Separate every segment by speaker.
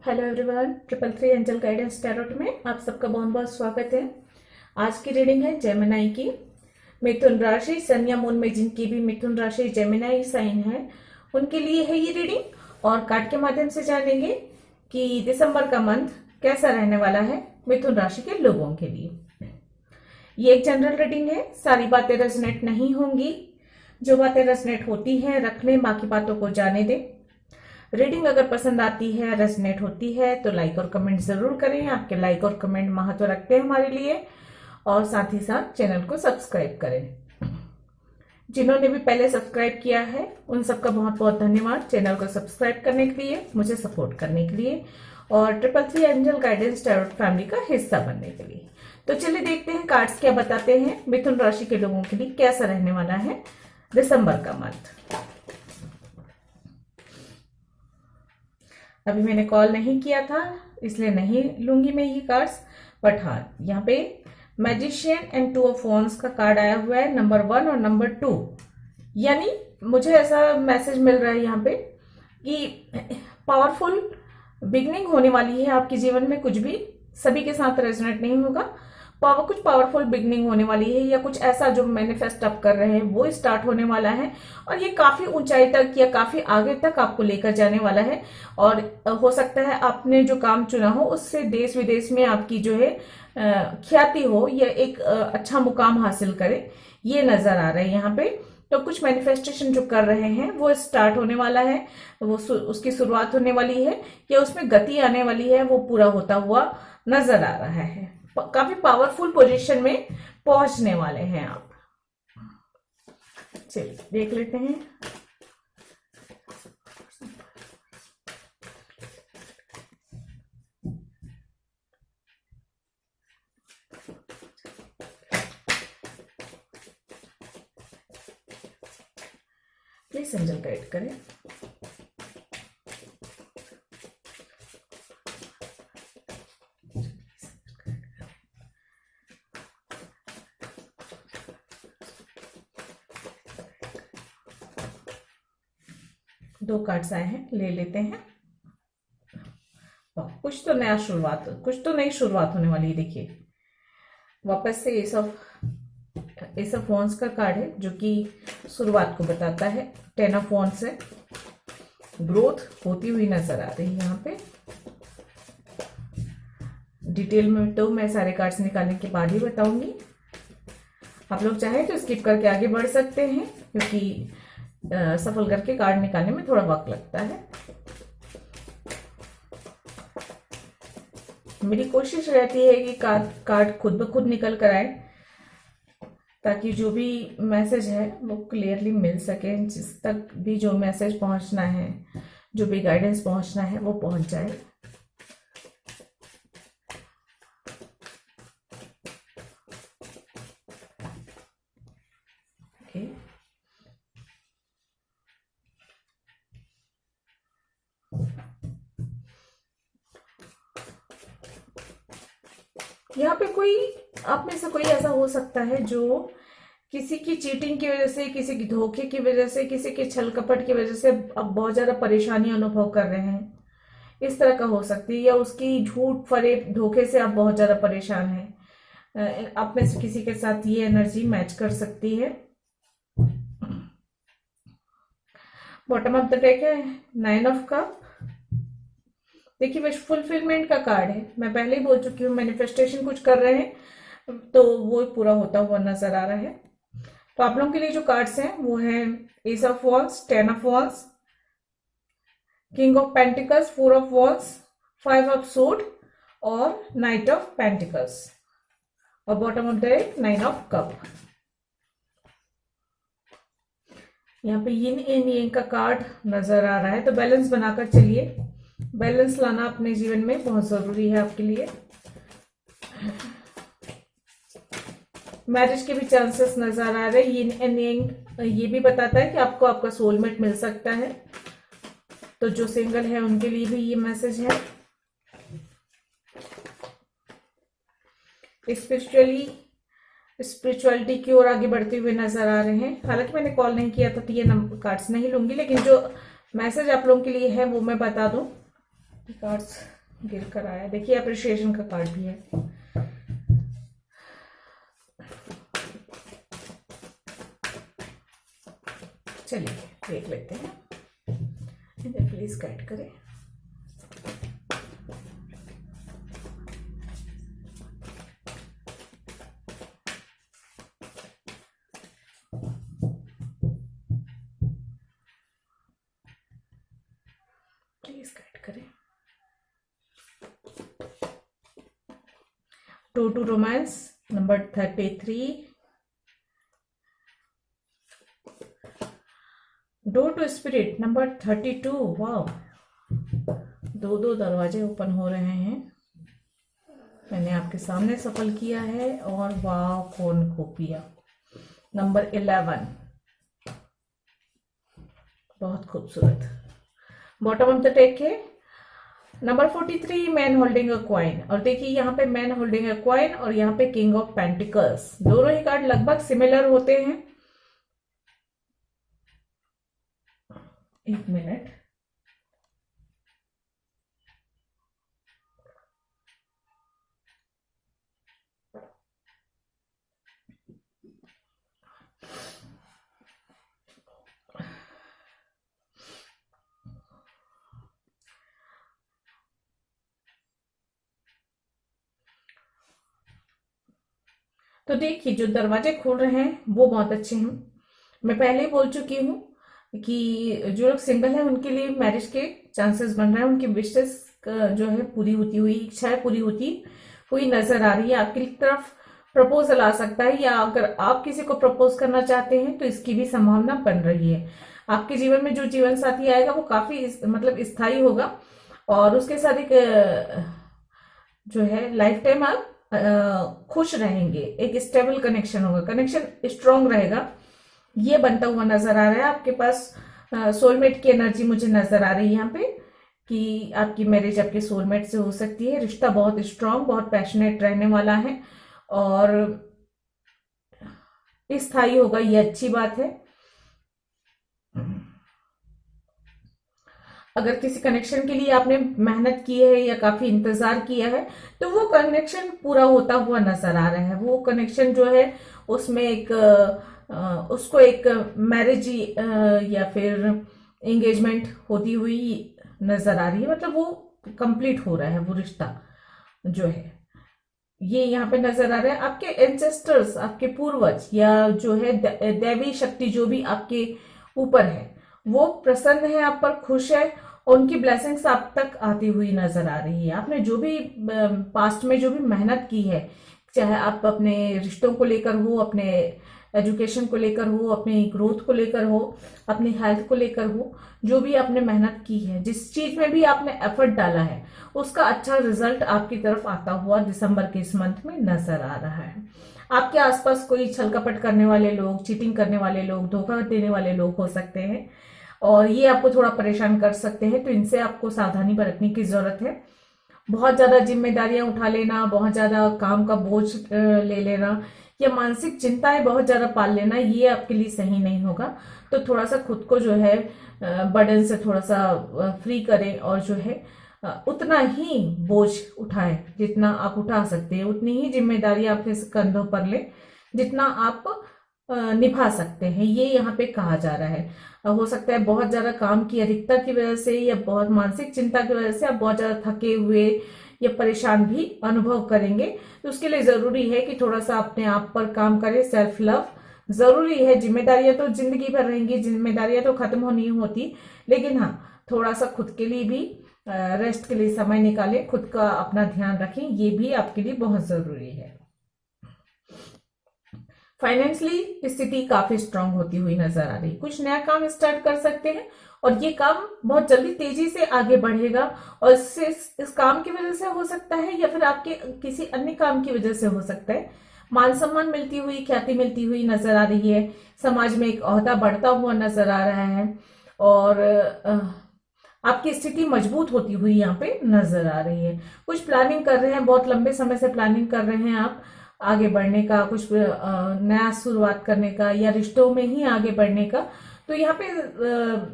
Speaker 1: Hello everyone, 333 angel guidance tarot में आप सबका बहुत बहुत स्वागत है। आज की रीडिंग है जेमिनी की। मिथुन राशि, सन या मून में जिनकी भी मिथुन राशि जेमिनी साइन है उनके लिए है ये रीडिंग। और कार्ड के माध्यम से जानेंगे कि दिसंबर का मंथ कैसा रहने वाला है मिथुन राशि के लोगों के लिए। ये एक जनरल रीडिंग है, सारी बातें रेजोनेट नहीं होंगी। जो बातें रेजोनेट होती हैं रख लें, बाकी बातों को जाने दें। रीडिंग अगर पसंद आती है, रेजोनेट होती है तो लाइक और कमेंट जरूर करें। आपके लाइक और कमेंट महत्व रखते हैं हमारे लिए। और साथ ही साथ चैनल को सब्सक्राइब करें। जिन्होंने भी पहले सब्सक्राइब किया है उन सबका बहुत बहुत धन्यवाद चैनल को सब्सक्राइब करने के लिए, मुझे सपोर्ट करने के लिए और 333 एंजल गाइडेंस टैरोट फैमिली का हिस्सा बनने के लिए। तो चलिए देखते हैं कार्ड्स क्या बताते हैं मिथुन राशि के लोगों के लिए कैसा रहने वाला है दिसंबर का मंथ। अभी मैंने कॉल नहीं किया था इसलिए नहीं लूंगी मैं ये कार्ड्स, बट हाँ यहाँ पे मैजिशियन एंड 2 ऑफ वॉन्ड्स का कार्ड आया हुआ है, नंबर 1 और नंबर 2। यानी मुझे ऐसा मैसेज मिल रहा है यहाँ पे कि पावरफुल बिगनिंग होने वाली है आपके जीवन में। कुछ भी सभी के साथ रेजोनेट नहीं होगा, कुछ पावरफुल बिगनिंग होने वाली है या कुछ ऐसा जो मैनिफेस्ट आप कर रहे हैं वो स्टार्ट होने वाला है और ये काफी ऊंचाई तक या काफी आगे तक आपको लेकर जाने वाला है। और हो सकता है आपने जो काम चुना हो उससे देश विदेश में आपकी जो है ख्याति हो या एक अच्छा मुकाम हासिल करे, ये नजर आ रहा है यहाँ पे। तो कुछ मैनिफेस्टेशन जो कर रहे हैं वो स्टार्ट होने वाला है, वो उसकी शुरुआत होने वाली है या उसमें गति आने वाली है, वो पूरा होता हुआ नजर आ रहा है। काफी पावरफुल पोजीशन में पहुंचने वाले हैं आप। चलिए देख लेते हैं। प्लीज एंजल गाइड करें। दो कार्ड्स आए हैं, ले लेते हैं। कुछ तो नया शुरुआत, कुछ तो नई शुरुआत होने वाली है। देखिए वापस से एस ऑफ वॉन्ड्स का कार्ड है जो कि शुरुआत को बताता है। 10 ऑफ वॉन्ड्स है, ग्रोथ होती हुई नजर आ रही है यहाँ पे। डिटेल में तो मैं सारे कार्ड्स निकालने के बाद ही बताऊंगी। आप लोग चाहे तो स्किप करके आगे बढ़ सकते हैं क्योंकि सफल करके कार्ड निकालने में थोड़ा वक्त लगता है। मेरी कोशिश रहती है कि कार्ड खुद ब खुद निकल कर आए ताकि जो भी मैसेज है वो क्लियरली मिल सके। जिस तक भी जो मैसेज पहुंचना है, जो भी गाइडेंस पहुंचना है वो पहुंच जाए। यहाँ पे कोई आप में से कोई ऐसा हो सकता है जो किसी की चीटिंग की वजह से, किसी की धोखे की वजह से, किसी के छल कपट की वजह से अब बहुत ज्यादा परेशानी अनुभव कर रहे हैं, इस तरह का हो सकती है। या उसकी झूठ फरेब धोखे से आप बहुत ज्यादा परेशान हैं। आप में से किसी के साथ ये एनर्जी मैच कर सकती है। बॉटम ऑफ द डेक है 9 ऑफ कप। देखिए विश फुलफिलमेंट का कार्ड है। मैं पहले ही बोल चुकी हूँ मैनिफेस्टेशन कुछ कर रहे हैं तो वो पूरा होता हुआ नजर आ रहा है। तो आप लोगों के लिए जो कार्ड्स हैं वो है S of wands, 10 of wands, king of pentacles, 4 of wands, 5 of sword और नाइट ऑफ पेंटिकल्स। और bottom of the deck 9 of cup. यहाँ पे यिन एंड यांग का कार्ड नजर आ रहा है। तो बैलेंस बनाकर चलिए, बैलेंस लाना अपने जीवन में बहुत जरूरी है आपके लिए। मैरिज के भी चांसेस नजर आ रहे हैं। यिन एंड यांग ये भी बताता है कि आपको आपका सोलमेट मिल सकता है। तो जो सिंगल है उनके लिए भी ये मैसेज है। स्पिरिचुअलिटी की ओर आगे बढ़ते हुए नजर आ रहे हैं। हालांकि मैंने कॉल नहीं किया था तो ये नंबर कार्ड्स नहीं लूंगी, लेकिन जो मैसेज आप लोगों के लिए है वो मैं बता दूं। कार्ड्स गिर कर आया। देखिए अप्रिशिएशन का कार्ड भी है। चलिए देख लेते हैं, इन्हें प्लीज गाइड करें। प्लीज गाइड करें। Two to romance number 33, door to spirit number 32। वाह, दो दो दरवाजे ओपन हो रहे हैं। मैंने आपके सामने सफल किया है। और वाह, कौन खोपिया नंबर 11, बहुत खूबसूरत। बॉटम ऑफ द टेक है number 43, man holding a coin. और देखिए यहाँ पे मैन होल्डिंग अ क्वाइन और यहाँ पे किंग ऑफ पेंटिकल्स, दोनों ही कार्ड लगभग सिमिलर होते हैं। एक मिनट, तो देखिए जो दरवाजे खुल रहे हैं वो बहुत अच्छे हैं। मैं पहले ही बोल चुकी हूँ कि जो लोग सिंगल है उनके लिए मैरिज के चांसेस बन रहे हैं। उनकी विशेस जो है पूरी होती हुई, इच्छाएं पूरी होती हुई नजर आ रही है। आपकी तरफ प्रपोजल आ सकता है, या अगर आप किसी को प्रपोज करना चाहते हैं तो इसकी भी संभावना बन रही है। आपके जीवन में जो जीवन साथी आएगा वो काफी मतलब स्थायी होगा, और उसके साथ एक जो है लाइफ टाइम आप खुश रहेंगे। एक स्टेबल कनेक्शन होगा, कनेक्शन स्ट्रांग रहेगा, ये बनता हुआ नजर आ रहा है। आपके पास सोलमेट की एनर्जी मुझे नजर आ रही है यहाँ पे, कि आपकी मैरिज आपके सोलमेट से हो सकती है। रिश्ता बहुत स्ट्रांग, बहुत पैशनेट रहने वाला है और स्थायी होगा, ये अच्छी बात है। अगर किसी कनेक्शन के लिए आपने मेहनत की है या काफी इंतजार किया है तो वो कनेक्शन पूरा होता हुआ नजर आ रहा है। वो कनेक्शन जो है उसमें एक उसको एक मैरिज या फिर एंगेजमेंट होती हुई नजर आ रही है। मतलब वो कंप्लीट हो रहा है, वो रिश्ता जो है ये यहाँ पे नजर आ रहा है। आपके एंसेस्टर्स, आपके पूर्वज या जो है दैवी शक्ति जो भी आपके ऊपर है वो प्रसन्न है, आप पर खुश है, और उनकी ब्लेसिंग्स आप तक आती हुई नजर आ रही है। आपने जो भी पास्ट में जो भी मेहनत की है, चाहे आप अपने रिश्तों को लेकर हो, अपने एजुकेशन को लेकर हो, अपने ग्रोथ को लेकर हो, अपनी हेल्थ को लेकर हो, जो भी आपने मेहनत की है, जिस चीज में भी आपने एफर्ट डाला है, उसका अच्छा रिजल्ट आपकी तरफ आता हुआ दिसंबर के इस मंथ में नजर आ रहा है। आपके आसपास कोई छल कपट करने वाले लोग, चीटिंग करने वाले लोग, धोखा देने वाले लोग हो सकते हैं और ये आपको थोड़ा परेशान कर सकते हैं, तो इनसे आपको सावधानी बरतने की जरूरत है। बहुत ज्यादा जिम्मेदारियां उठा लेना, बहुत ज्यादा काम का बोझ ले लेना या मानसिक चिंताएं बहुत ज्यादा पाल लेना, ये आपके लिए सही नहीं होगा। तो थोड़ा सा खुद को जो है बर्डन से थोड़ा सा फ्री करें और जो है उतना ही बोझ उठाएं जितना आप उठा सकते हैं, उतनी ही जिम्मेदारी अपने कंधों पर ले जितना आप निभा सकते हैं, ये यहाँ पे कहा जा रहा है। हो सकता है बहुत ज्यादा काम की अधिकता की वजह से या बहुत मानसिक चिंता की वजह से आप बहुत ज्यादा थके हुए या परेशान भी अनुभव करेंगे। तो उसके लिए जरूरी है कि थोड़ा सा अपने आप पर काम करें। सेल्फ लव जरूरी है। जिम्मेदारियां तो जिंदगी भर रहेंगी, जिम्मेदारियां तो खत्म होनी होती, लेकिन हाँ थोड़ा सा खुद के लिए भी रेस्ट के लिए समय निकालें, खुद का अपना ध्यान रखें, ये भी आपके लिए बहुत जरूरी है। फाइनेंशियली स्थिति काफी स्ट्रांग होती हुई नजर आ रही। कुछ नया काम स्टार्ट कर सकते हैं और ये काम बहुत जल्दी तेजी से आगे बढ़ेगा, और इससे इस काम की वजह से हो सकता है या फिर आपके किसी अन्य काम की वजह से हो सकता है। मान सम्मान मिलती हुई, ख्याति मिलती हुई नजर आ रही है। समाज में एक ओहदा बढ़ता हुआ नजर आ रहा है और आपकी स्थिति मजबूत होती हुई यहाँ पे नजर आ रही है। कुछ प्लानिंग कर रहे हैं, बहुत लंबे समय से प्लानिंग कर रहे हैं आप आगे बढ़ने का, कुछ नया शुरुआत करने का या रिश्तों में ही आगे बढ़ने का। तो यहाँ पे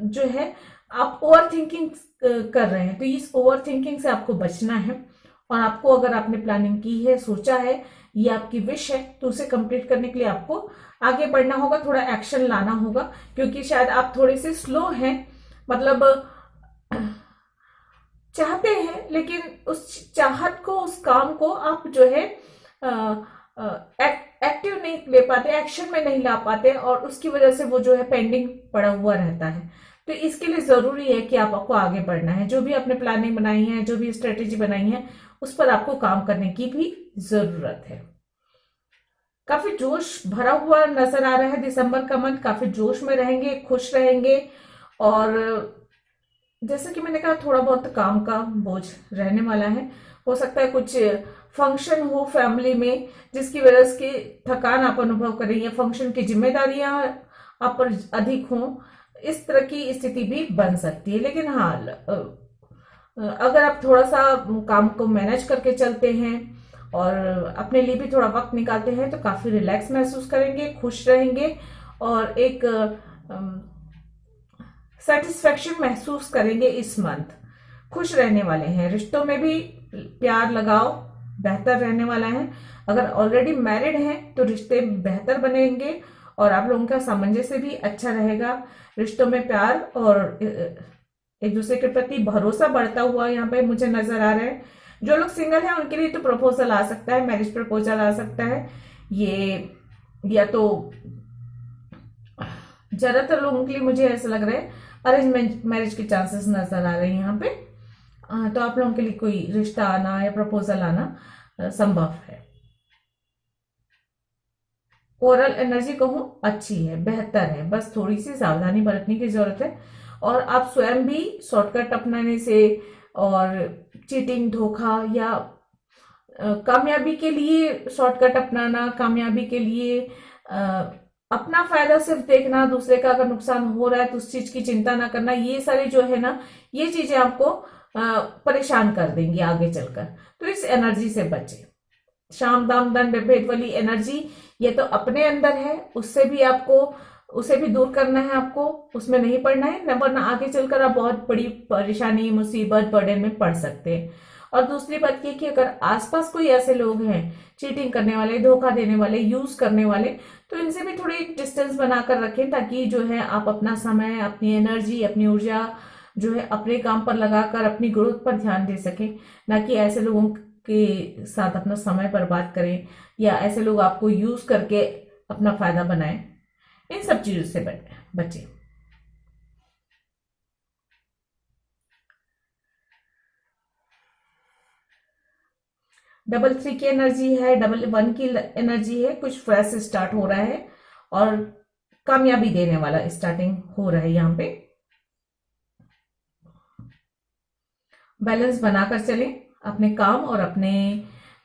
Speaker 1: जो है आप ओवर थिंकिंग कर रहे हैं, तो इस ओवर थिंकिंग से आपको बचना है। और आपको, अगर आपने प्लानिंग की है, सोचा है, ये आपकी विश है, तो उसे कंप्लीट करने के लिए आपको आगे बढ़ना होगा, थोड़ा एक्शन लाना होगा। क्योंकि शायद आप थोड़े से स्लो हैं, मतलब चाहते हैं, लेकिन उस चाहत को, उस काम को आप जो है एक्टिव नहीं ले पाते, एक्शन में नहीं ला पाते, और उसकी वजह से वो जो है पेंडिंग पड़ा हुआ रहता है। तो इसके लिए जरूरी है कि आपको आगे बढ़ना है। जो भी आपने प्लानिंग बनाई है, जो भी स्ट्रेटेजी बनाई है, उस पर आपको काम करने की भी जरूरत है। काफी जोश भरा हुआ नजर आ रहा है। दिसंबर का मंथ काफी जोश में रहेंगे, खुश रहेंगे। और जैसे कि मैंने कहा, थोड़ा बहुत काम का बोझ रहने वाला है। हो सकता है कुछ फंक्शन हो फैमिली में, जिसकी वजह से थकान आप अनुभव करें, या फंक्शन की जिम्मेदारियां आप पर अधिक हों। इस तरह की स्थिति भी बन सकती है। लेकिन हाँ, अगर आप थोड़ा सा काम को मैनेज करके चलते हैं और अपने लिए भी थोड़ा वक्त निकालते हैं, तो काफी रिलैक्स महसूस करेंगे, खुश रहेंगे, और एक सेटिस्फेक्शन महसूस करेंगे। इस मंथ खुश रहने वाले हैं। रिश्तों में भी प्यार लगाव बेहतर रहने वाला है। अगर ऑलरेडी मैरिड हैं तो रिश्ते बेहतर बनेंगे, और आप लोगों का सामंजस्य भी अच्छा रहेगा। रिश्तों में प्यार और एक दूसरे के प्रति भरोसा बढ़ता हुआ यहाँ पे मुझे नजर आ रहा है। जो लोग सिंगल हैं उनके लिए तो प्रपोजल आ सकता है, मैरिज प्रपोजल आ सकता है। ये या तो ज्यादातर लोगों के लिए मुझे ऐसा लग रहा है अरेंज मैरिज के चांसेस नजर आ रहे हैं यहाँ पे। तो आप लोगों के लिए कोई रिश्ता आना या प्रपोजल आना संभव है। ओवरऑल एनर्जी कहूं अच्छी है, बेहतर है, बस थोड़ी सी सावधानी बरतने की जरूरत है। और आप स्वयं भी शॉर्टकट अपनाने से, और चीटिंग, धोखा, या कामयाबी के लिए शॉर्टकट अपनाना, कामयाबी के लिए अपना फायदा सिर्फ देखना, दूसरे का अगर नुकसान हो रहा है तो उस चीज की चिंता ना करना, ये सारी जो है ना, ये चीजें आपको परेशान कर देंगी आगे चलकर। तो इस एनर्जी से बचे। शाम दाम दंड भेद वाली एनर्जी, ये तो अपने अंदर है, उससे भी आपको, उसे भी दूर करना है आपको, उसमें नहीं पड़ना है, वरना आगे चलकर आप बहुत बड़ी परेशानी, मुसीबत, बर्डन में पड़ सकते हैं। और दूसरी बात ये कि अगर आसपास कोई ऐसे लोग हैं चीटिंग करने वाले, धोखा देने वाले, यूज करने वाले, तो इनसे भी थोड़ी डिस्टेंस बनाकर रखें, ताकि जो है आप अपना समय, अपनी एनर्जी, अपनी ऊर्जा जो है अपने काम पर लगाकर अपनी ग्रोथ पर ध्यान दे सकें। ना कि ऐसे लोगों के साथ अपना समय बर्बाद करें, या ऐसे लोग आपको यूज करके अपना फायदा बनाएं। इन सब चीजों से बचें। डबल 3 की एनर्जी है, डबल 1 की एनर्जी है। कुछ फ्रेश स्टार्ट हो रहा है, और कामयाबी देने वाला स्टार्टिंग हो रहा है। यहाँ पे बैलेंस बनाकर चलें। अपने काम और अपने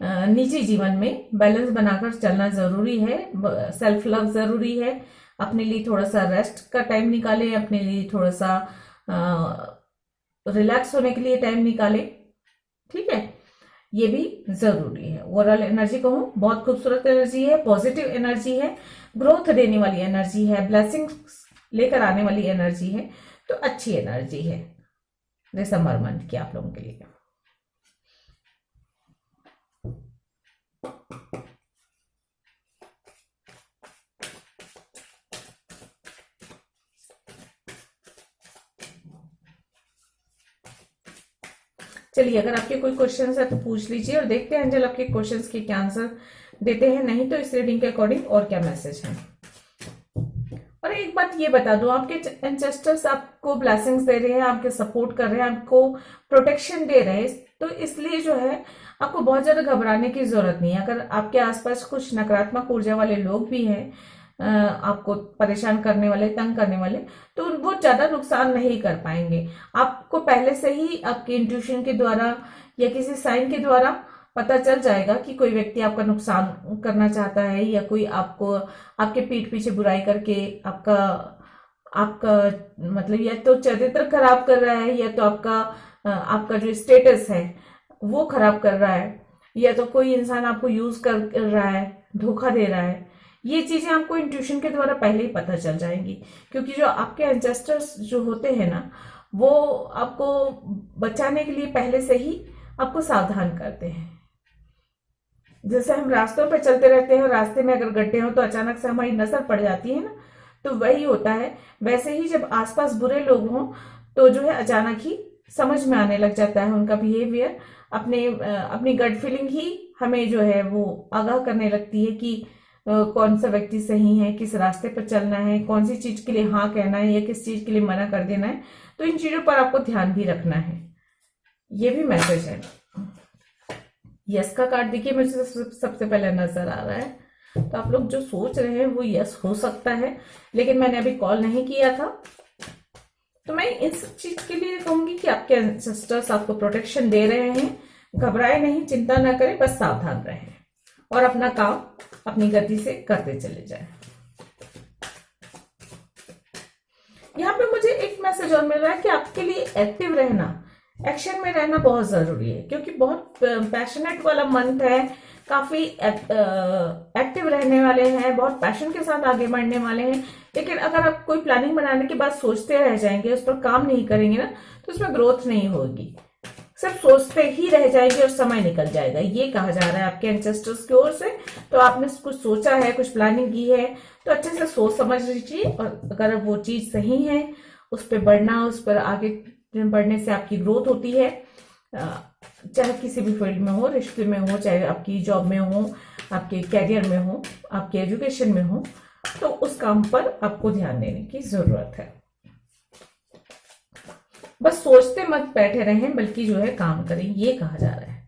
Speaker 1: निजी जीवन में बैलेंस बनाकर चलना जरूरी है। सेल्फ लव जरूरी है। अपने लिए थोड़ा सा रेस्ट का टाइम निकालें, अपने लिए थोड़ा सा रिलैक्स होने के लिए टाइम निकालें। ठीक है, ये भी जरूरी है। ओवरऑल एनर्जी कहूं बहुत खूबसूरत एनर्जी है, पॉजिटिव एनर्जी है, ग्रोथ देने वाली एनर्जी है, ब्लेसिंग्स लेकर आने वाली एनर्जी है। तो अच्छी एनर्जी है दिसंबर मंथ की आप लोगों के लिए। चलिए, अगर आपके कोई क्वेश्चंस है तो पूछ लीजिए, और देखते हैं एंजल आपके क्वेश्चंस के क्या आंसर देते हैं। नहीं तो इस रीडिंग के अकॉर्डिंग और क्या मैसेज है। और एक बात ये बता दूं, आपके एंसेस्टर्स आपको ब्लेसिंग्स दे रहे हैं, आपके सपोर्ट कर रहे हैं, आपको प्रोटेक्शन दे रहे हैं। तो इसलिए जो है आपको बहुत ज्यादा घबराने की जरूरत नहीं है। अगर आपके आसपास कुछ नकारात्मक ऊर्जा वाले लोग भी हैं, आपको परेशान करने वाले, तंग करने वाले, तो वो ज्यादा नुकसान नहीं कर पाएंगे। आपको पहले से ही आपके इंट्यूशन के द्वारा या किसी साइन के द्वारा पता चल जाएगा कि कोई व्यक्ति आपका नुकसान करना चाहता है, या कोई आपको आपके पीठ पीछे बुराई करके आपका आपका मतलब या तो चरित्र खराब कर रहा है, या तो आपका जो स्टेटस है वो खराब कर रहा है, या तो कोई इंसान आपको यूज कर रहा है, धोखा दे रहा है। ये चीजें आपको इंट्यूशन के द्वारा पहले ही पता चल जाएंगी। क्योंकि जो आपके एंसेस्टर्स जो होते हैं ना, वो आपको बचाने के लिए पहले से ही आपको सावधान करते हैं। जैसे हम रास्तों पर चलते रहते हैं और रास्ते में अगर गड्ढे हो तो अचानक से हमारी नजर पड़ जाती है ना, तो वही होता है। वैसे ही जब आसपास बुरे लोग हों तो जो है अचानक ही समझ में आने लग जाता है उनका बिहेवियर। अपनी गट फीलिंग ही हमें जो है वो आगाह करने लगती है कि कौन सा व्यक्ति सही है, किस रास्ते पर चलना है, कौन सी चीज के लिए हाँ कहना है या किस चीज के लिए मना कर देना है। तो इन चीजों पर आपको ध्यान भी रखना है। ये भी मैसेज है। यस का कार्ड देखिए मुझे सबसे पहले नजर आ रहा है। तो आप लोग जो सोच रहे हैं वो यस हो सकता है, लेकिन मैंने अभी कॉल नहीं किया था। तो मैं इस चीज के लिए कहूंगी कि आपके एंसेस्टर्स आपको प्रोटेक्शन दे रहे हैं। घबराए नहीं, चिंता ना करें, बस सावधान रहें और अपना काम अपनी गति से करते चले जाएं। यहाँ पे मुझे एक मैसेज और मिल रहा है कि आपके लिए एक्टिव रहना, एक्शन में रहना बहुत जरूरी है, क्योंकि बहुत पैशनेट वाला मंथ है। काफी एक्टिव रहने वाले हैं, बहुत पैशन के साथ आगे बढ़ने वाले हैं। लेकिन अगर आप कोई प्लानिंग बनाने के बाद सोचते रह जाएंगे, उस पर काम नहीं करेंगे ना, तो उसमें ग्रोथ नहीं होगी। सिर्फ सोचते ही रह जाएंगे और समय निकल जाएगा, ये कहा जा रहा है आपके एंसेस्टर्स की ओर से। तो आपने कुछ सोचा है, कुछ प्लानिंग की है, तो अच्छे से सोच समझ लीजिए। और अगर वो चीज सही है, उस पर बढ़ना, उस पर आगे बढ़ने से आपकी ग्रोथ होती है। चाहे किसी भी फील्ड में हो, रिश्ते में हो, चाहे आपकी जॉब में हो, आपके कैरियर में हो, आपके एजुकेशन में हो, तो उस काम पर आपको ध्यान देने की जरूरत है। बस सोचते मत बैठे रहें, बल्कि जो है काम करें, ये कहा जा रहा है।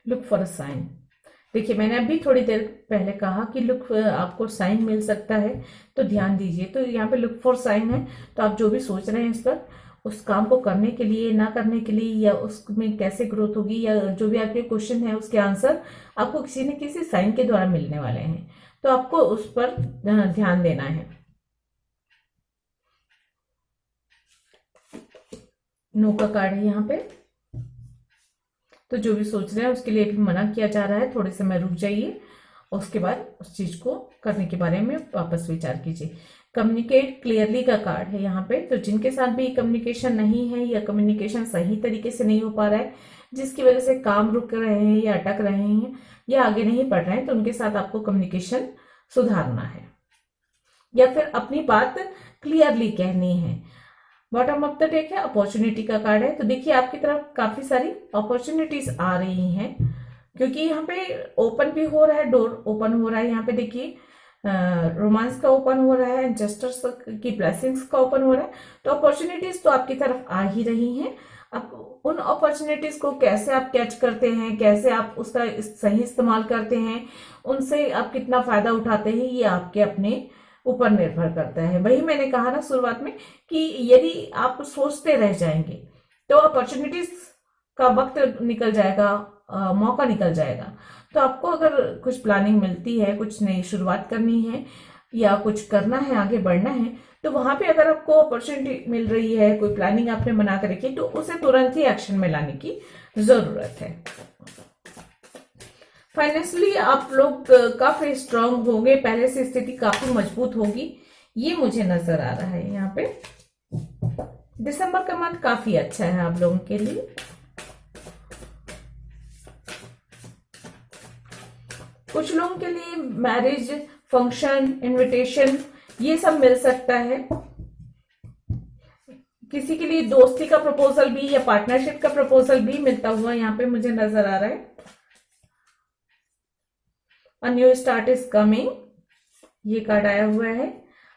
Speaker 1: Look for a sign. देखिए मैंने अभी थोड़ी देर पहले कहा कि लुक, आपको साइन मिल सकता है, तो ध्यान दीजिए। तो यहाँ पे लुक फॉर साइन है। तो आप जो भी सोच रहे हैं इस पर, उस काम को करने के लिए, ना करने के लिए, या उसमें कैसे ग्रोथ होगी, या जो भी आपके क्वेश्चन है उसके आंसर आपको किसी न किसी साइन के द्वारा मिलने वाले हैं। तो आपको उस पर ध्यान देना है। नो का कार्ड है यहाँ पे। तो जो भी सोच रहे हैं उसके लिए भी मना किया जा रहा है, थोड़े समय रुक जाइए, उसके बाद उस चीज को करने के बारे में वापस विचार कीजिए। कम्युनिकेट क्लियरली का कार्ड है यहाँ पे। तो जिनके साथ भी कम्युनिकेशन नहीं है या कम्युनिकेशन सही तरीके से नहीं हो पा रहा है, जिसकी वजह से काम रुक रहे हैं या अटक रहे हैं या आगे नहीं बढ़ रहे हैं, तो उनके साथ आपको कम्युनिकेशन सुधारना है या फिर अपनी बात क्लियरली कहनी है। बॉटम ऑफ द डेक है, अपॉर्चुनिटी का कार्ड है। तो देखिए आपकी तरफ काफी सारी अपॉर्चुनिटीज आ रही हैं, क्योंकि यहाँ पे ओपन भी हो रहा है, डोर ओपन हो रहा है। यहाँ पे देखिए रोमांस का ओपन हो रहा है, जस्टिस की ब्लेसिंग्स का ओपन हो रहा है। तो अपॉर्चुनिटीज तो आपकी तरफ आ ही रही हैं। अब उन अपॉर्चुनिटीज को कैसे आप कैच करते हैं, कैसे आप उसका सही इस्तेमाल करते हैं, उनसे आप कितना फायदा उठाते हैं, ये आपके अपने ऊपर निर्भर करता है। वही मैंने कहा ना शुरुआत में कि यदि आप सोचते रह जाएंगे तो अपॉर्चुनिटीज का वक्त निकल जाएगा, मौका निकल जाएगा। तो आपको अगर कुछ प्लानिंग मिलती है, कुछ नई शुरुआत करनी है या कुछ करना है, आगे बढ़ना है, तो वहां पे अगर आपको अपॉर्चुनिटी मिल रही है, कोई प्लानिंग आपने बना कर रखी, तो उसे तुरंत ही एक्शन में लाने की जरूरत है। फाइनेंशियली आप लोग काफी स्ट्रांग होंगे, पहले से स्थिति काफी मजबूत होगी, ये मुझे नजर आ रहा है यहाँ पे। दिसंबर का मंथ काफी अच्छा है आप लोगों के लिए। कुछ लोगों के लिए मैरिज फंक्शन, इनविटेशन, ये सब मिल सकता है। किसी के लिए दोस्ती का प्रपोजल भी या पार्टनरशिप का प्रपोजल भी मिलता हुआ यहाँ पे मुझे नजर आ रहा है। A new start is coming, ये कार्ड आया हुआ है।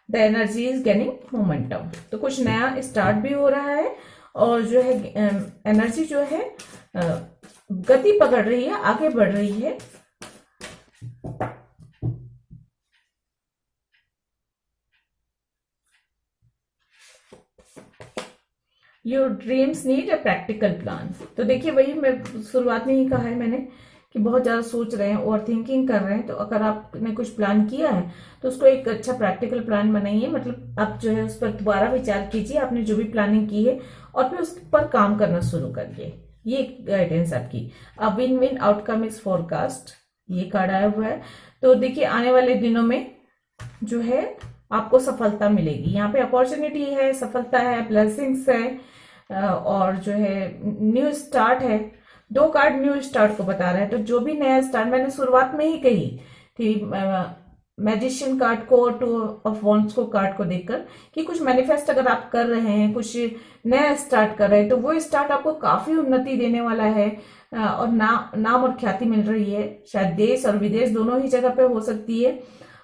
Speaker 1: The energy is gaining momentum. तो कुछ नया स्टार्ट भी हो रहा है और जो है एनर्जी जो है गति पकड़ रही है, आगे बढ़ रही है। Your dreams need a practical plan. तो देखिए वही मैं शुरुआत में ही कहा है मैंने कि बहुत ज्यादा सोच रहे हैं, ओवर थिंकिंग कर रहे हैं, तो अगर आपने कुछ प्लान किया है तो उसको एक अच्छा प्रैक्टिकल प्लान बनाइए। मतलब आप जो है उस पर दोबारा विचार कीजिए, आपने जो भी प्लानिंग की है, और फिर उस पर काम करना शुरू करिए। ये गाइडेंस आपकी। A win win outcome is forecast, ये कार्ड आया हुआ है। तो देखिए आने वाले दिनों में जो है आपको सफलता मिलेगी। यहाँ पे अपॉर्चुनिटी है, सफलता है, ब्लेसिंग्स है, और जो है न्यू स्टार्ट है। 2 कार्ड न्यू स्टार्ट को बता रहे हैं। तो जो भी नया स्टार्ट, मैंने शुरुआत में ही कही थी मैजिशियन कार्ड को, 2 ऑफ वॉन्ड्स को कार्ड को देखकर, कि कुछ मैनिफेस्ट अगर आप कर रहे हैं, कुछ नया स्टार्ट कर रहे हैं, तो वो स्टार्ट आपको काफी उन्नति देने वाला है, और नाम और ख्याति मिल रही है। शायद देश और विदेश दोनों ही जगह पे हो सकती है।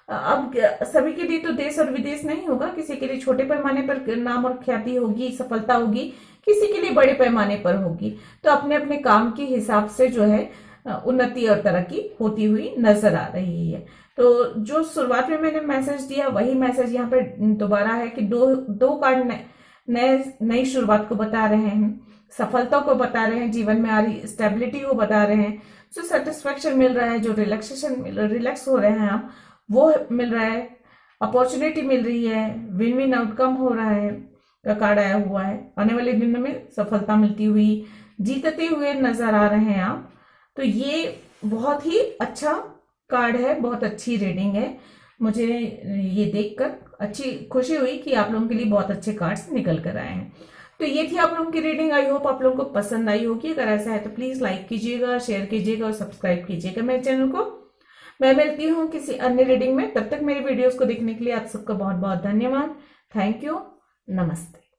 Speaker 1: अब सभी के लिए तो देश और विदेश नहीं होगा, किसी के लिए छोटे पैमाने पर नाम और ख्याति होगी, सफलता होगी, किसी के लिए बड़े पैमाने पर होगी। तो अपने अपने काम के हिसाब से जो है उन्नति और तरक्की होती हुई नजर आ रही है। तो जो शुरुआत में मैंने मैसेज दिया वही मैसेज यहाँ पे दोबारा है कि दो कार्ड नई शुरुआत को बता रहे हैं, सफलता को बता रहे हैं, जीवन में आ रही स्टेबिलिटी को बता रहे हैं, जो सेटिस्फेक्शन मिल रहा है, जो रिलैक्स हो रहे हैं आप, वो मिल रहा है, अपॉर्चुनिटी मिल रही है, विन विन आउटकम हो रहा है का कार्ड आया हुआ है। आने वाले दिनों में सफलता मिलती हुई, जीतते हुए नजर आ रहे हैं आप। तो ये बहुत ही अच्छा कार्ड है, बहुत अच्छी रीडिंग है। मुझे ये देखकर अच्छी खुशी हुई कि आप लोगों के लिए बहुत अच्छे कार्ड्स निकल कर आए हैं। तो ये थी आप लोगों की रीडिंग। आई होप आप लोगों को पसंद आई होगी। अगर ऐसा है तो प्लीज लाइक कीजिएगा, शेयर कीजिएगा और सब्सक्राइब कीजिएगा मेरे चैनल को। मैं मिलती हूँ किसी अन्य रीडिंग में। तब तक मेरी वीडियोस को देखने के लिए आप सबका बहुत बहुत धन्यवाद। Thank you. नमस्ते।